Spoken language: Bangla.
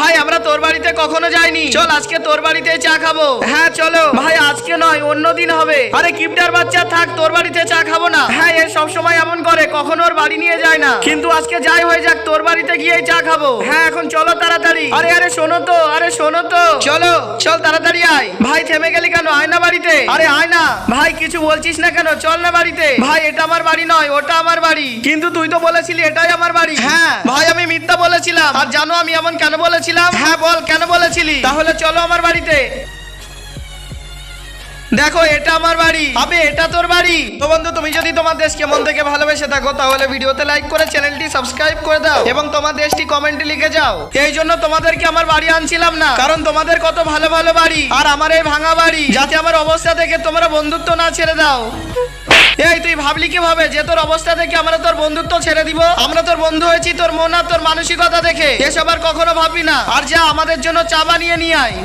ভাই আমরা তোর বাড়িতে কখনো যাইনি, চল আজকে তোর বাড়িতে চা খাবো। হ্যাঁ চলো ভাই, আজকে নয় অন্যদিন হবে। আরে কিপটার বাচ্চা, থাক, তোর বাড়িতে চা খাবো না। হ্যাঁ এ সবসময় এমন করে, কখনো ওর বাড়ি নিয়ে যায় না, কিন্তু আজকে যাই হয়ে যাক তোর বাড়িতে গিয়ে চা খাবো। হ্যাঁ এখন চলো তাড়াতাড়ি। আরে আরে শোনো তো, আরে শোনো তো, চলো চল তাড়াতাড়ি আয়। ভাই থেমে গেলি কেন? আয় না বাড়িতে। আরে আয় না ভাই, কিছু বলছিস না কেন? চল না বাড়িতে। ভাই এটা আমার বাড়ি নয়, ওটা আমার বাড়ি। কিন্তু তুই তো বলেছিলি এটাই আমার বাড়ি। হ্যাঁ ভাই আমি মিথ্যা বলেছিলাম। আর জানো আমি এমন কেন বলেছিলাম? হ্যাঁ বল কেন বলেছিলি? তাহলে চলো আমার বাড়িতে। দেখো এটা আমার বাড়ি। আবে এটা তোর বাড়ি? তো বন্ধু তুমি যদি তোমার দেশকে মন থেকে ভালোবেসে থাকো তাহলে ভিডিওতে লাইক করে চ্যানেলটি সাবস্ক্রাইব করে দাও এবং তোমার দেশটি কমেন্টে লিখে যাও। এই জন্য তোমাদেরকে আমার বাড়ি আনছিলাম না, কারণ তোমাদের কত ভালো ভালো বাড়ি আর আমার এই ভাঙা বাড়ি, যাতে আমার অবস্থা দেখে তোমরা বন্ধুত্ব না ছেড়ে দাও। এই তুই ভাবলি কি ভাবে যে তোর অবস্থা দেখে আমরা তোর বন্ধুত্ব ছেড়ে দিব? আমরা তোর বন্ধু হয়েছি তোর মন আর তোর মানসিকতা দেখে। এসব আর কখনো ভাববি না। আর যা আমাদের জন্য চা বানিয়ে নিয়ে আয়।